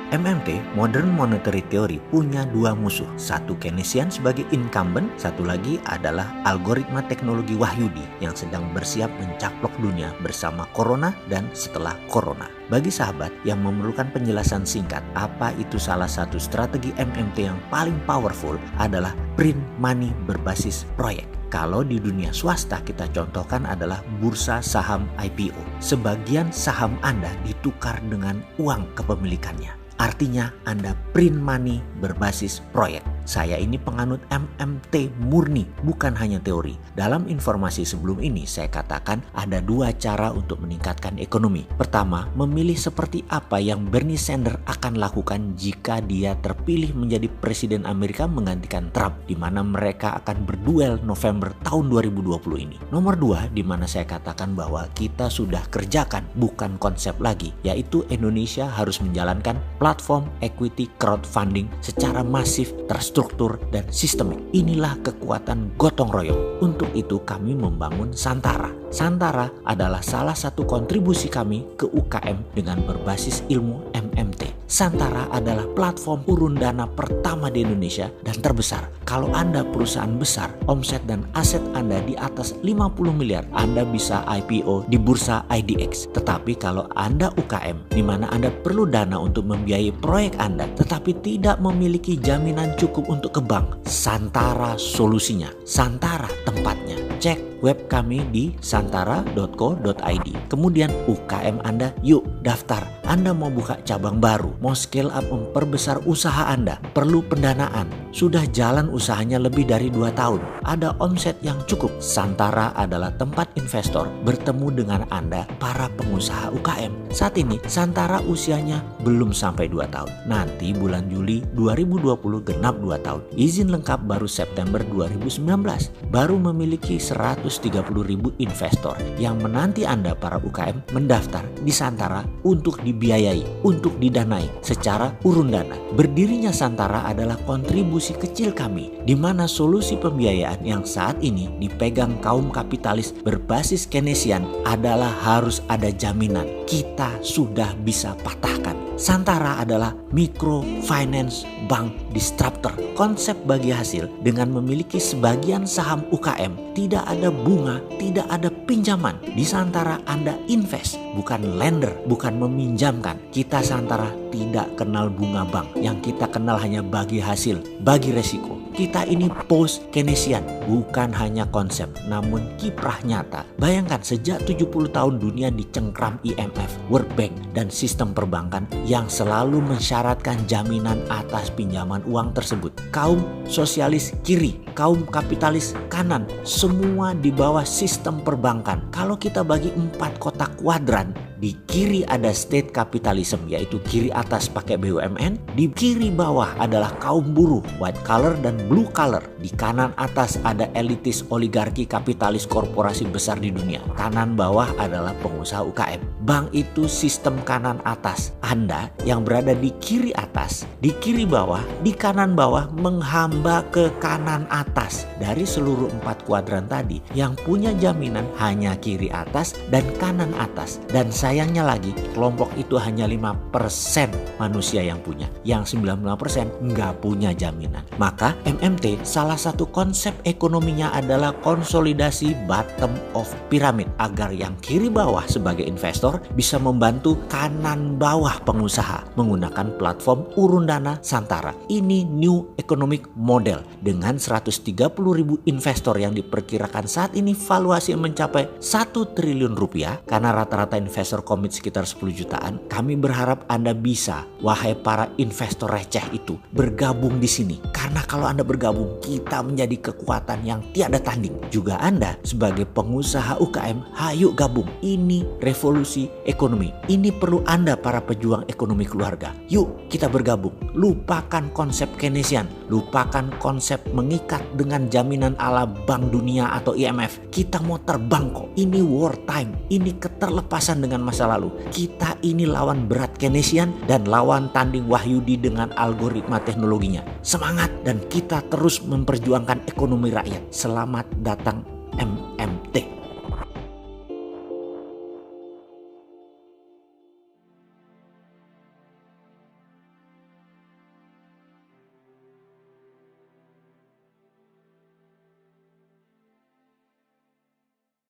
MMT, Modern Monetary Theory, punya dua musuh. Satu Keynesian sebagai incumbent, satu lagi adalah algoritma teknologi Wahyudi yang sedang bersiap mencaplok dunia bersama Corona dan setelah Corona. Bagi sahabat yang memerlukan penjelasan singkat, apa itu salah satu strategi MMT yang paling powerful adalah print money berbasis proyek. Kalau di dunia swasta kita contohkan adalah bursa saham IPO. Sebagian saham Anda ditukar dengan uang kepemilikannya. Artinya Anda print money berbasis proyek. Saya ini penganut MMT murni, bukan hanya teori. Dalam informasi sebelum ini saya katakan ada dua cara untuk meningkatkan ekonomi. Pertama, memilih seperti apa yang Bernie Sanders akan lakukan jika dia terpilih menjadi Presiden Amerika menggantikan Trump, di mana mereka akan berduel November tahun 2020 ini. Nomor dua, di mana saya katakan bahwa kita sudah kerjakan, bukan konsep lagi, yaitu Indonesia harus menjalankan platform equity crowdfunding secara masif, terstruktur dan sistemik. Inilah kekuatan gotong royong. Untuk itu kami membangun Santara. Santara adalah salah satu kontribusi kami ke UKM dengan berbasis ilmu MMT. Santara adalah platform urun dana pertama di Indonesia dan terbesar. Kalau Anda perusahaan besar, omset dan aset Anda di atas 50 miliar, Anda bisa IPO di bursa IDX. Tetapi kalau Anda UKM, di mana Anda perlu dana untuk membiayai proyek Anda, tetapi tidak memiliki jaminan cukup untuk ke bank, Santara solusinya. Santara tempatnya. Cek web kami di santara.co.id. Kemudian UKM Anda, yuk daftar. Anda mau buka cabang baru, mau scale up memperbesar usaha Anda, perlu pendanaan. Sudah jalan usahanya lebih dari 2 tahun. Ada omset yang cukup. Santara adalah tempat investor bertemu dengan Anda, para pengusaha UKM. Saat ini Santara usianya belum sampai 2 tahun. Nanti bulan Juli 2020 genap 2 tahun. Izin lengkap baru September 2019. Baru memiliki 130.000 investor yang menanti Anda para UKM mendaftar di Santara untuk dibiayai, untuk didanai secara urun dana. Berdirinya Santara adalah kontribusi kecil kami, di mana solusi pembiayaan yang saat ini dipegang kaum kapitalis berbasis Keynesian adalah harus ada jaminan. Kita sudah bisa patahkan. Santara adalah microfinance bank disruptor. Konsep bagi hasil dengan memiliki sebagian saham UKM, tidak ada bunga, tidak ada pinjaman. Di Santara Anda invest, bukan lender, bukan meminjamkan. Kita Santara tidak kenal bunga bank. Yang kita kenal hanya bagi hasil, bagi resiko. Kita ini post Keynesian, bukan hanya konsep, namun kiprah nyata. Bayangkan sejak 70 tahun dunia dicengkram IMF, World Bank, dan sistem perbankan yang selalu mensyaratkan jaminan atas pinjaman uang tersebut. Kaum sosialis kiri, kaum kapitalis kanan, semua di bawah sistem perbankan. Kalau kita bagi 4 kotak kuadran, di kiri ada state capitalism, yaitu kiri atas pakai BUMN. Di kiri bawah adalah kaum buruh, white collar dan blue collar. Di kanan atas ada elitis oligarki kapitalis korporasi besar di dunia. Kanan bawah adalah pengusaha UKM. Bank itu sistem kanan atas. Anda yang berada di kiri atas, di kiri bawah, di kanan bawah menghamba ke kanan atas. Dari seluruh 4 kuadran tadi, yang punya jaminan hanya kiri atas dan kanan atas. Dan sayangnya lagi, kelompok itu hanya 5% manusia yang punya. Yang 95% nggak punya jaminan. Maka MMT salah satu konsep ekonominya adalah konsolidasi bottom of pyramid. Agar yang kiri bawah sebagai investor bisa membantu kanan bawah pengusaha menggunakan platform urun dana Santara. Ini new economic model dengan 130.000 investor yang diperkirakan saat ini valuasi mencapai 1 triliun rupiah karena rata-rata investor komit sekitar 10 jutaan. Kami berharap Anda bisa, wahai para investor receh itu, bergabung di sini. Karena kalau Anda bergabung, kita menjadi kekuatan yang tiada tanding. Juga Anda sebagai pengusaha UKM, hayu gabung. Ini revolusi ekonomi. Ini perlu Anda para pejuang ekonomi keluarga. Yuk kita bergabung. Lupakan konsep Keynesian. Lupakan konsep mengikat dengan jaminan ala Bank Dunia atau IMF. Kita mau terbang kok. Ini war time. Ini keterlepasan dengan masa lalu. Kita ini lawan berat Keynesian dan lawan tanding Wahyudi dengan algoritma teknologinya. Semangat dan kita terus memperjuangkan ekonomi rakyat. Selamat datang MMT.